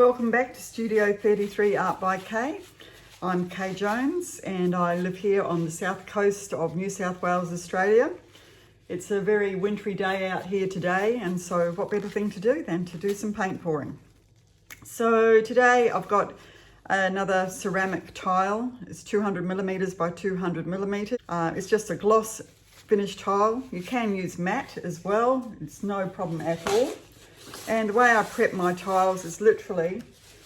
Welcome back to Studio 33 Art by Kay. I'm Kay Jones and I live here on the south coast of New South Wales, Australia. It's a very wintry day out here today, and so what better thing to do than to do some paint pouring. So today I've got another ceramic tile. It's 200 millimeters by 200 millimeters. It's just a gloss finish tile. You can use matte as well. It's no problem at all. And the way I prep my tiles is literally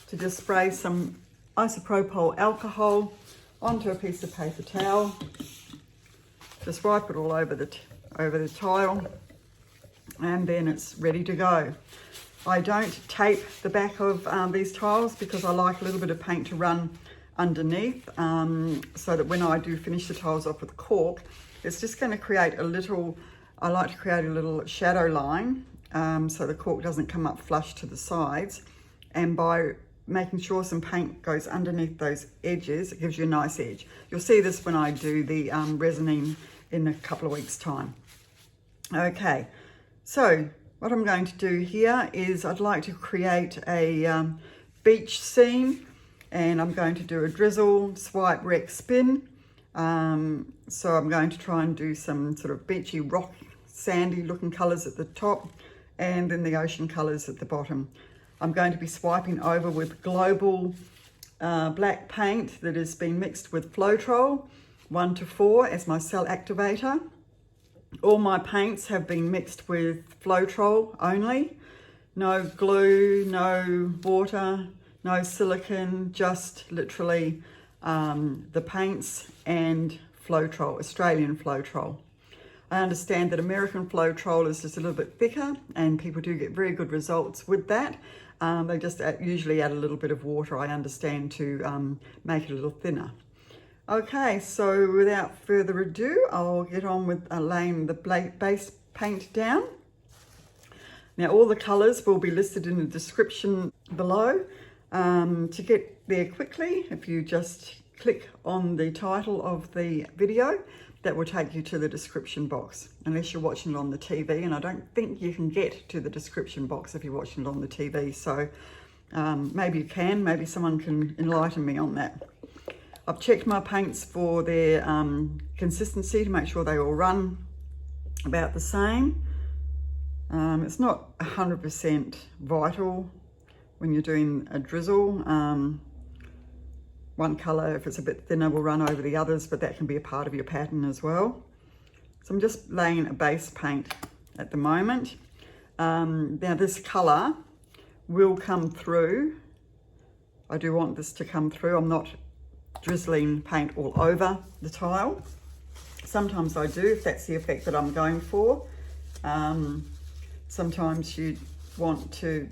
to just spray some isopropyl alcohol onto a piece of paper towel. Just wipe it all over the tile, and then it's ready to go. I don't tape the back of these tiles because I like a little bit of paint to run underneath, so that when I do finish the tiles off with cork, it's just going to create a little, I like to create a little shadow line, so the cork doesn't come up flush to the sides. And by making sure some paint goes underneath those edges, it gives you a nice edge. You'll see this when I do the resinine in a couple of weeks' time. Okay, so what I'm going to do here is I'd like to create a beach scene, and I'm going to do a drizzle, swipe, rec, spin. So I'm going to try and do some sort of beachy, rock, sandy looking colours at the top, and then the ocean colours at the bottom. I'm going to be swiping over with global black paint that has been mixed with Floetrol 1:4 as my cell activator. All my paints have been mixed with Floetrol only. No glue, no water, no silicone, just literally the paints and Floetrol, Australian Floetrol. I understand that American Floetrol is just a little bit thicker, and people do get very good results with that. They just usually add a little bit of water, I understand, to make it a little thinner. Okay, so without further ado, I'll get on with laying the base paint down. Now, all the colours will be listed in the description below. To get there quickly, if you just click on the title of the video, that will take you to the description box, unless you're watching it on the TV, and I don't think you can get to the description box if you're watching it on the TV, so maybe you can, maybe someone can enlighten me on that. I've checked my paints for their consistency to make sure they all run about the same. It's not 100% vital when you're doing a drizzle. One colour, if it's a bit thinner, will run over the others, but that can be a part of your pattern as well. So I'm just laying a base paint at the moment. Now this colour will come through. I do want this to come through. I'm not drizzling paint all over the tile. Sometimes I do, if that's the effect that I'm going for. Sometimes you want to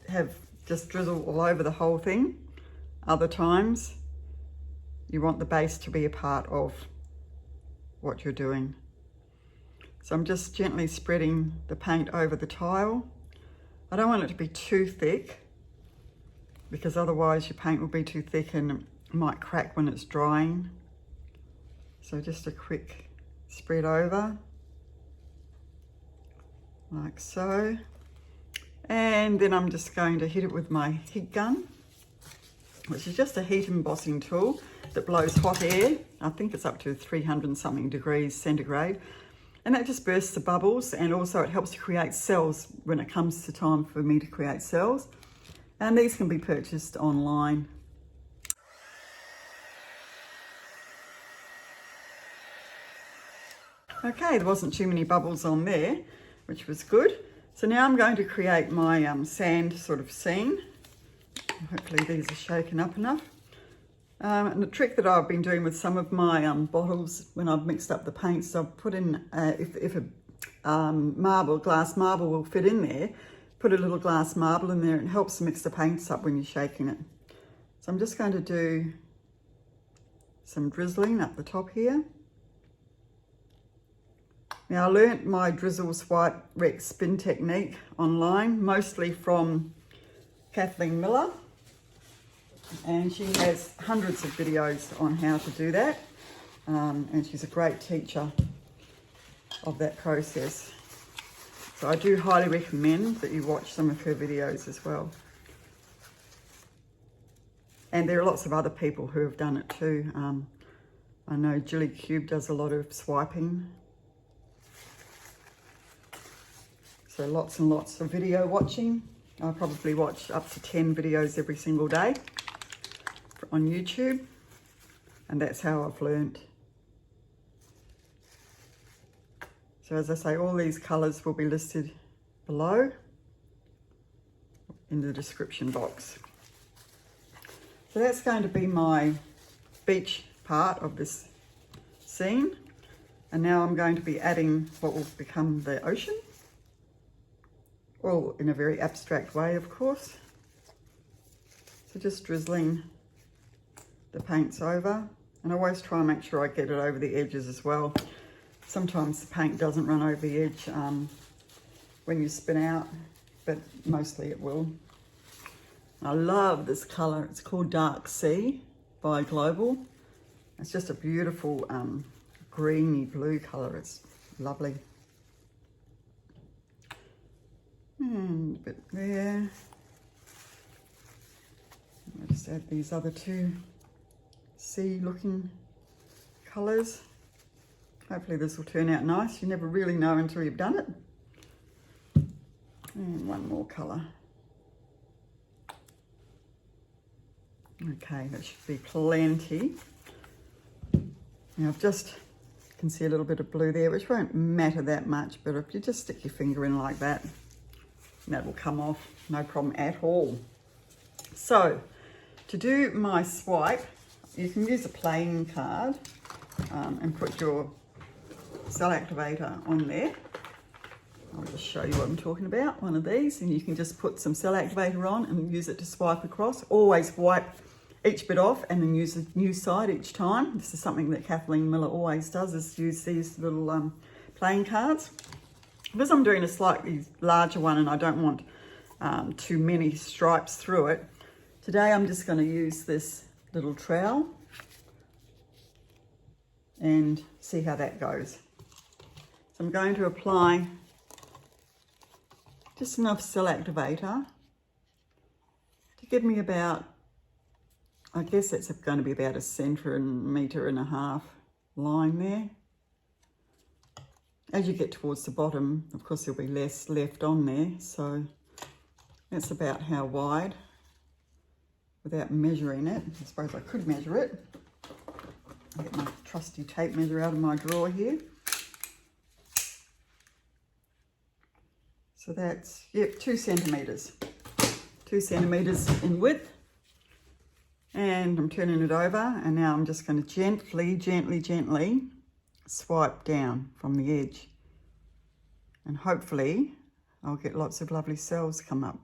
have just drizzle all over the whole thing. Other times you want the base to be a part of what you're doing. So I'm just gently spreading the paint over the tile. I don't want it to be too thick, because otherwise your paint will be too thick and it might crack when it's drying. So just a quick spread over, like so. And then I'm just going to hit it with my heat gun, which is just a heat embossing tool that blows hot air. I think it's up to 300 and something degrees centigrade. And that just bursts the bubbles, and also it helps to create cells when it comes to time for me to create cells. And these can be purchased online. Okay, there wasn't too many bubbles on there, which was good. So now I'm going to create my sand sort of scene. Hopefully these are shaken up enough. And the trick that I've been doing with some of my bottles when I've mixed up the paints, I've put in, if a glass marble will fit in there, put a little glass marble in there, and it helps mix the paints up when you're shaking it. So I'm just going to do some drizzling up the top here. Now, I learnt my drizzle, swipe, rec, spin technique online, mostly from Kathleen Miller. And she has hundreds of videos on how to do that. And she's a great teacher of that process. So I do highly recommend that you watch some of her videos as well. And there are lots of other people who have done it too. I know Julie Cube does a lot of swiping. So lots and lots of video watching. I probably watch up to 10 videos every single day on YouTube. And that's how I've learnt. So as I say, all these colours will be listed below in the description box. So that's going to be my beach part of this scene. And now I'm going to be adding what will become the ocean. All in a very abstract way, of course. So just drizzling the paints over. And I always try and make sure I get it over the edges as well. Sometimes the paint doesn't run over the edge when you spin out, but mostly it will. I love this colour. It's called Dark Sea by Global. It's just a beautiful greeny blue colour. It's lovely. And a bit there. I'll just add these other two sea looking colours. Hopefully this will turn out nice. You never really know until you've done it. And one more colour. Okay, that should be plenty. Now I've just, you can see a little bit of blue there, which won't matter that much, but if you just stick your finger in like that, that will come off, no problem at all. So, to do my swipe, you can use a playing card and put your cell activator on there. I'll just show you what I'm talking about, one of these, and you can just put some cell activator on and use it to swipe across. Always wipe each bit off and then use a new side each time. This is something that Kathleen Miller always does, is use these little playing cards. Because I'm doing a slightly larger one and I don't want too many stripes through it, today I'm just going to use this little trowel and see how that goes. So I'm going to apply just enough cell activator to give me about, I guess it's going to be about a centimetre and a half line there. As you get towards the bottom, of course, there'll be less left on there, so that's about how wide, without measuring it. I suppose I could measure it. I'll get my trusty tape measure out of my drawer here. So that's, yep, 2 centimetres. 2 centimetres in width. And I'm turning it over, and now I'm just going to gently swipe down from the edge. And hopefully I'll get lots of lovely cells come up.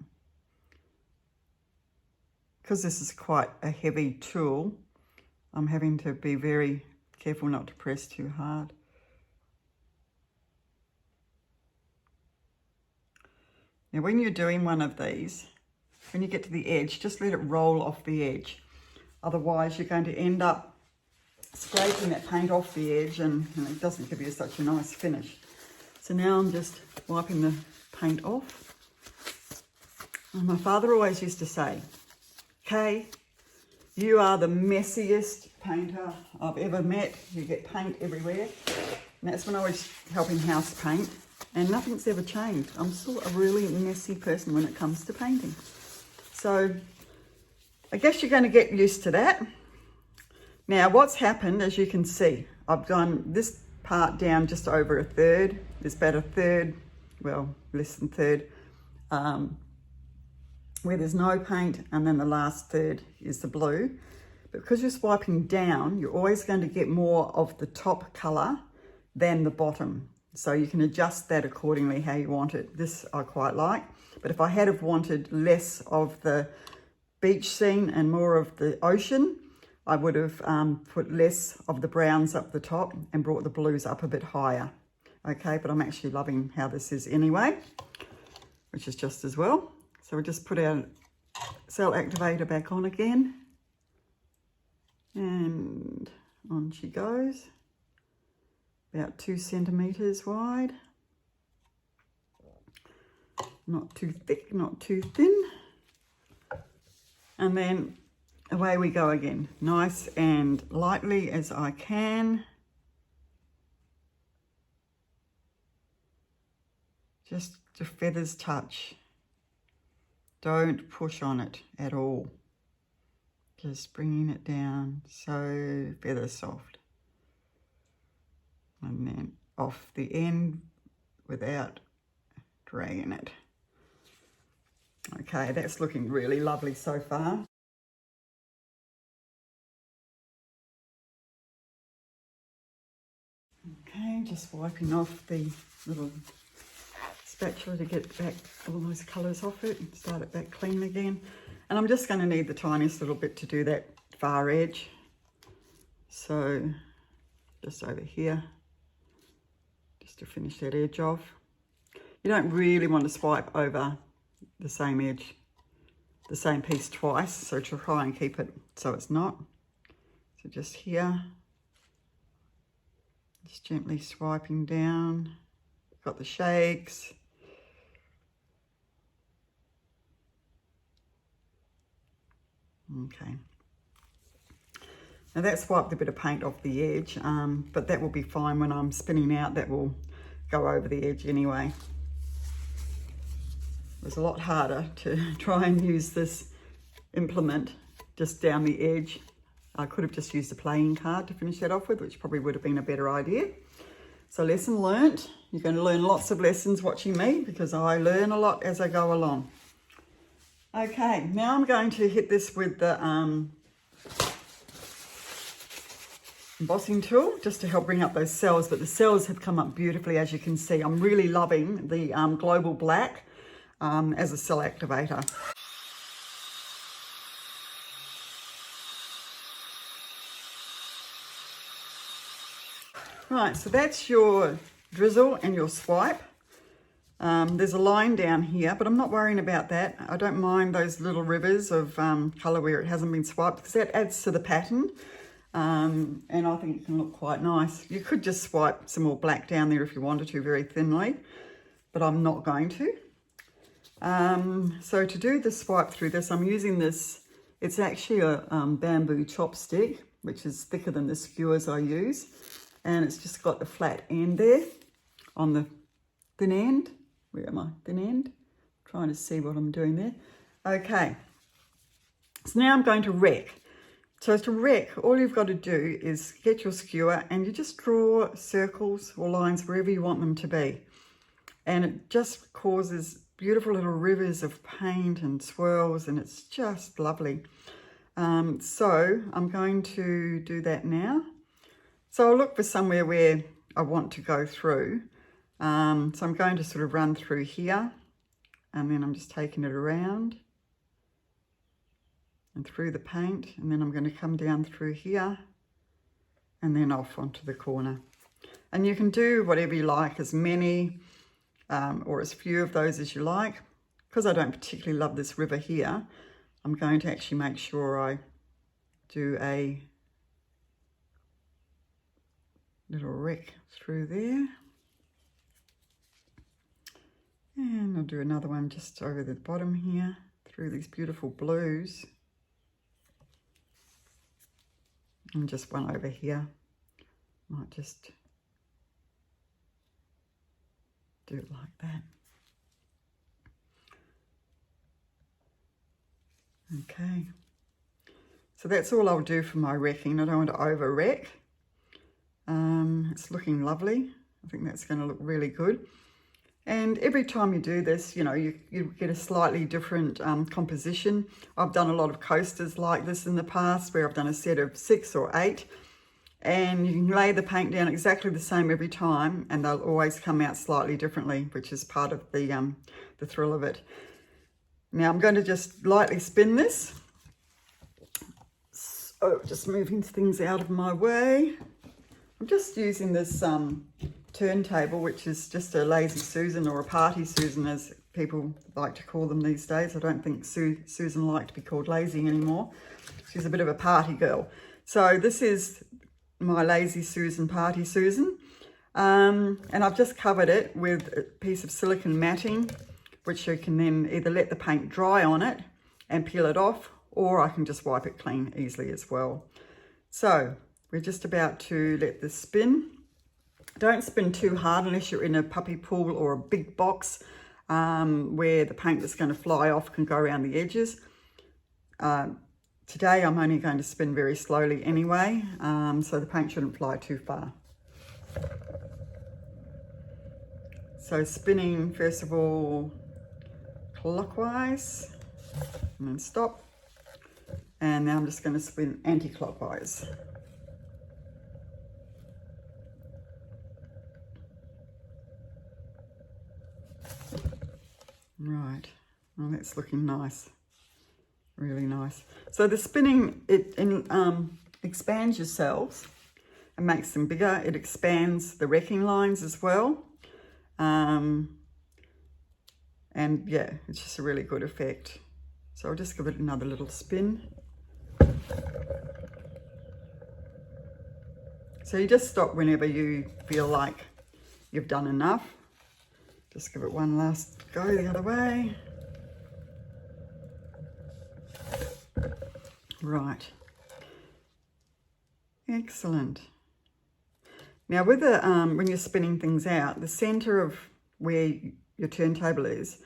Because this is quite a heavy tool, I'm having to be very careful not to press too hard. Now when you're doing one of these, when you get to the edge, just let it roll off the edge. Otherwise you're going to end up scraping that paint off the edge and it doesn't give you such a nice finish. So now I'm just wiping the paint off. And my father always used to say, Kay, you are the messiest painter I've ever met. You get paint everywhere. And that's when I was helping house paint, and nothing's ever changed. I'm still a really messy person when it comes to painting. So I guess you're going to get used to that. Now what's happened, as you can see, I've done this part down just over a third. There's about a third, well, less than third, where there's no paint, and then the last third is the blue. But because you're swiping down, you're always going to get more of the top colour than the bottom. So you can adjust that accordingly how you want it. This I quite like. But if I had have wanted less of the beach scene and more of the ocean, I would have put less of the browns up the top and brought the blues up a bit higher. Okay, but I'm actually loving how this is anyway, which is just as well. So we just put our cell activator back on again. And on she goes. About 2 centimetres wide. Not too thick, not too thin. And then away we go again. Nice and lightly as I can. Just the feathers touch. Don't push on it at all. Just bringing it down so feather soft. And then off the end without dragging it. Okay, that's looking really lovely so far. Okay, just wiping off the little spatula to get back all those colours off it and start it back clean again. And I'm just going to need the tiniest little bit to do that far edge. So just over here, just to finish that edge off. You don't really want to swipe over the same edge, the same piece twice, so try and keep it so it's not. So just here, just gently swiping down. Got the shakes. Okay. Now that's wiped a bit of paint off the edge, but that will be fine when I'm spinning out. That will go over the edge anyway. It was a lot harder to try and use this implement just down the edge. I could have just used a playing card to finish that off with, which probably would have been a better idea. So lesson learnt. You're going to learn lots of lessons watching me because I learn a lot as I go along. Okay, now I'm going to hit this with the embossing tool just to help bring up those cells, but the cells have come up beautifully, as you can see. I'm really loving the Global Black as a cell activator. Right, so that's your drizzle and your swipe. There's a line down here, but I'm not worrying about that. I don't mind those little rivers of colour where it hasn't been swiped because that adds to the pattern. And I think it can look quite nice. You could just swipe some more black down there if you wanted to, very thinly, but I'm not going to. So to do the swipe through this, I'm using this, it's actually a bamboo chopstick, which is thicker than the skewers I use. And it's just got the flat end there on the thin end. Where am I? Thin end? Trying to see what I'm doing there. Okay. So now I'm going to wreck. So to wreck, all you've got to do is get your skewer and you just draw circles or lines wherever you want them to be. And it just causes beautiful little rivers of paint and swirls, and it's just lovely. So I'm going to do that now. So I'll look for somewhere where I want to go through. So I'm going to sort of run through here, and then I'm just taking it around and through the paint, and then I'm going to come down through here and then off onto the corner. And you can do whatever you like, as many or as few of those as you like. Because I don't particularly love this river here, I'm going to actually make sure I do a little wreck through there. And I'll do another one just over the bottom here, through these beautiful blues. And just one over here. Might just do it like that. Okay. So that's all I'll do for my wrecking. I don't want to over wreck. It's looking lovely. I think that's going to look really good. And every time you do this, you know, you get a slightly different composition. I've done a lot of coasters like this in the past where I've done a set of 6 or 8. And you can lay the paint down exactly the same every time and they'll always come out slightly differently, which is part of the thrill of it. Now I'm going to just lightly spin this. So just moving things out of my way. I'm just using this turntable, which is just a Lazy Susan or a Party Susan, as people like to call them these days. I don't think Susan liked to be called lazy anymore. She's a bit of a party girl. So this is my Lazy Susan, Party Susan. And I've just covered it with a piece of silicone matting, which you can then either let the paint dry on it and peel it off, or I can just wipe it clean easily as well. So we're just about to let this spin. Don't spin too hard unless you're in a puppy pool or a big box where the paint that's going to fly off can go around the edges. Today I'm only going to spin very slowly anyway, so the paint shouldn't fly too far. So spinning first of all clockwise and then stop. And now I'm just going to spin anti-clockwise. Right, well that's looking nice, really nice. So the spinning, it expands your cells and makes them bigger. It expands the wrecking lines as well. And yeah, it's just a really good effect. So I'll just give it another little spin. So you just stop whenever you feel like you've done enough. Just give it one last go the other way. Right. Excellent. Now with the when you're spinning things out, the center of where your turntable is,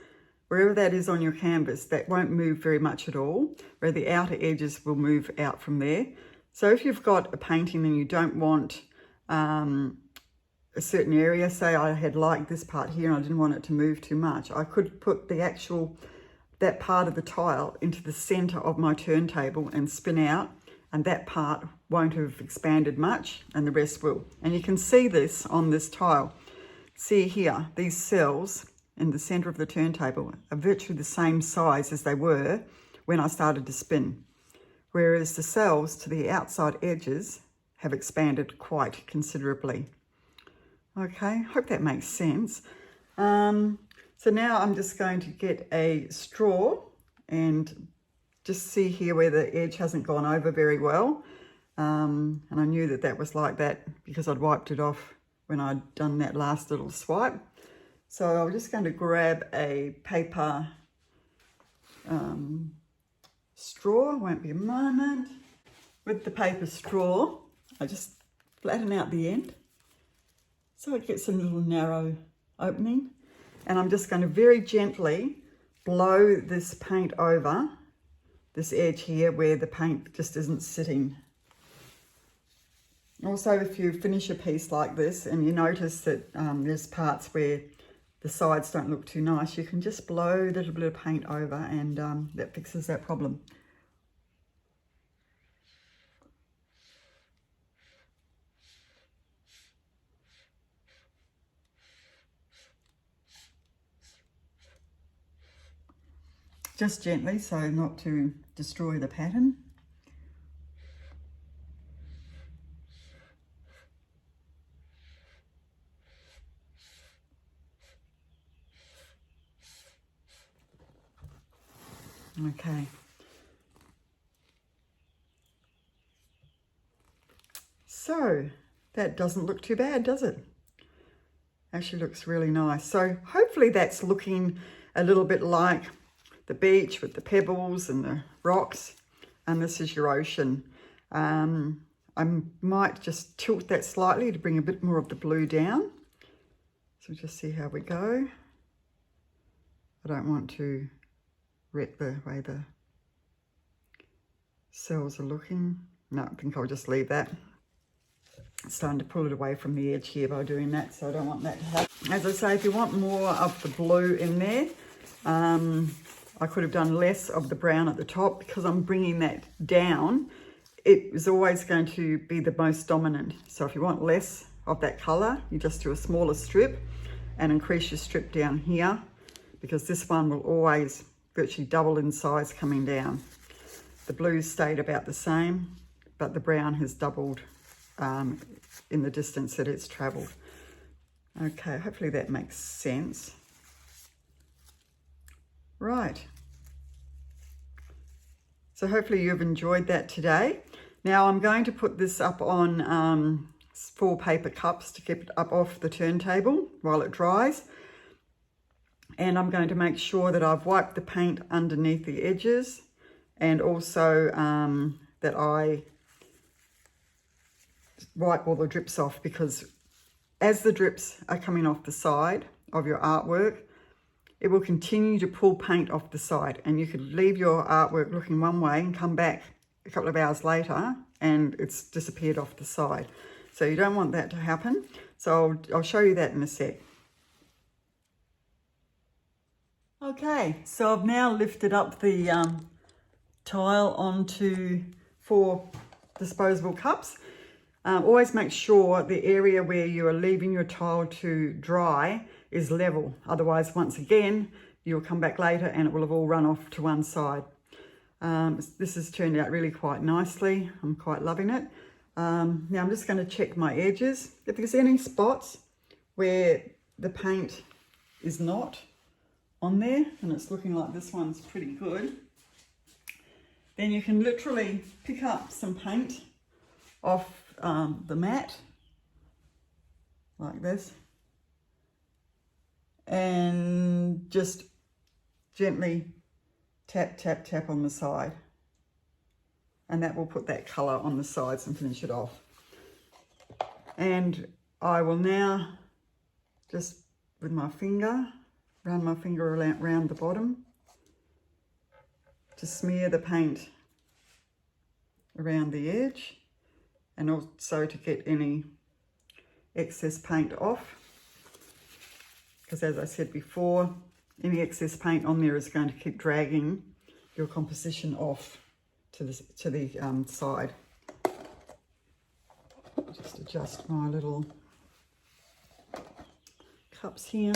wherever that is on your canvas, that won't move very much at all, where the outer edges will move out from there. So if you've got a painting and you don't want a certain area, say I had liked this part here and I didn't want it to move too much, I could put that part of the tile into the center of my turntable and spin out, and that part won't have expanded much and the rest will. And you can see this on this tile. See here, these cells in the center of the turntable are virtually the same size as they were when I started to spin, whereas the cells to the outside edges have expanded quite considerably. Okay, hope that makes sense. So now I'm just going to get a straw and just see here where the edge hasn't gone over very well. And I knew that that was like that because I'd wiped it off when I'd done that last little swipe. So I'm just going to grab a paper straw, won't be a moment. With the paper straw, I just flatten out the end so it gets a little narrow opening. And I'm just going to very gently blow this paint over this edge here where the paint just isn't sitting. Also, if you finish a piece like this and you notice that there's parts where the sides don't look too nice, you can just blow a little bit of paint over and that fixes that problem. Just gently, so not to destroy the pattern. Okay. So that doesn't look too bad, does it? Actually looks really nice. So hopefully that's looking a little bit like the beach with the pebbles and the rocks, and this is your ocean. I might just tilt that slightly to bring a bit more of the blue down. So just see how we go. I don't want to wreck the way the cells are looking. No, I think I'll just leave that. It's starting to pull it away from the edge here by doing that, so I don't want that to happen. As I say, if you want more of the blue in there, I could have done less of the brown at the top because I'm bringing that down. It is always going to be the most dominant. So if you want less of that color, you just do a smaller strip and increase your strip down here, because this one will always virtually double in size coming down. The blues stayed about the same, but the brown has doubled in the distance that it's traveled. Okay, hopefully that makes sense. Right. So hopefully you've enjoyed that today. Now I'm going to put this up on 4 paper cups to keep it up off the turntable while it dries. And I'm going to make sure that I've wiped the paint underneath the edges and also that I wipe all the drips off, because as the drips are coming off the side of your artwork, it will continue to pull paint off the side, and you could leave your artwork looking one way and come back a couple of hours later and it's disappeared off the side. So you don't want that to happen. So I'll show you that in a sec. Okay, so I've now lifted up the tile onto 4 disposable cups. Always make sure the area where you are leaving your tile to dry is level. Otherwise, once again, you'll come back later and it will have all run off to one side. This has turned out really quite nicely. I'm quite loving it. Now I'm just going to check my edges. If there's any spots where the paint is not on there and it's looking like this one's pretty good, then you can literally pick up some paint off the mat like this and just gently tap, tap, tap on the side, and that will put that colour on the sides and finish it off. And I will now just with my finger, run my finger around the bottom to smear the paint around the edge, and also to get any excess paint off, because as I said before, any excess paint on there is going to keep dragging your composition off to the side. Just adjust my little cups here.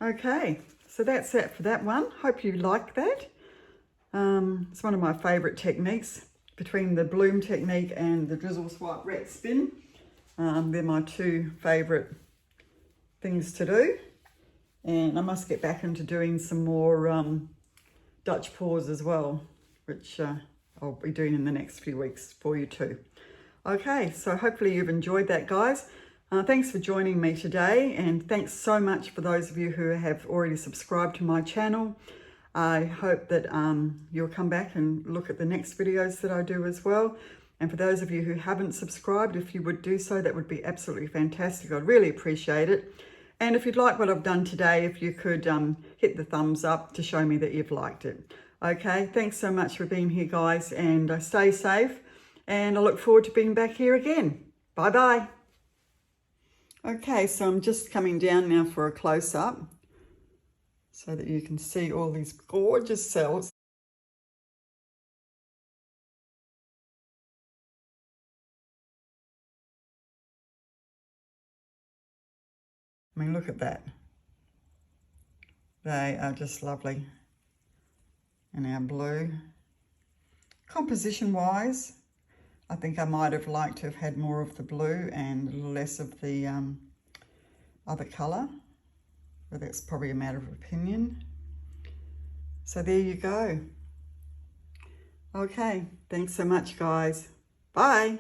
Okay, so that's it for that one. Hope you like that. It's one of my favourite techniques, between the bloom technique and the drizzle swipe rat spin. They're my 2 favourite things to do. And I must get back into doing some more Dutch pours as well, which I'll be doing in the next few weeks for you too. Okay, so hopefully you've enjoyed that, guys. Thanks for joining me today, and thanks so much for those of you who have already subscribed to my channel. I hope that you'll come back and look at the next videos that I do as well. And for those of you who haven't subscribed, if you would do so, that would be absolutely fantastic. I'd really appreciate it. And if you'd like what I've done today, if you could hit the thumbs up to show me that you've liked it. Okay, thanks so much for being here, guys, and stay safe. And I look forward to being back here again. Bye-bye. Okay, so I'm just coming down now for a close-up so that you can see all these gorgeous cells. I mean, look at that. They are just lovely. And our blue. Composition-wise, I think I might have liked to have had more of the blue and less of the other colour. But that's probably a matter of opinion. So there you go. Okay, thanks so much, guys. Bye.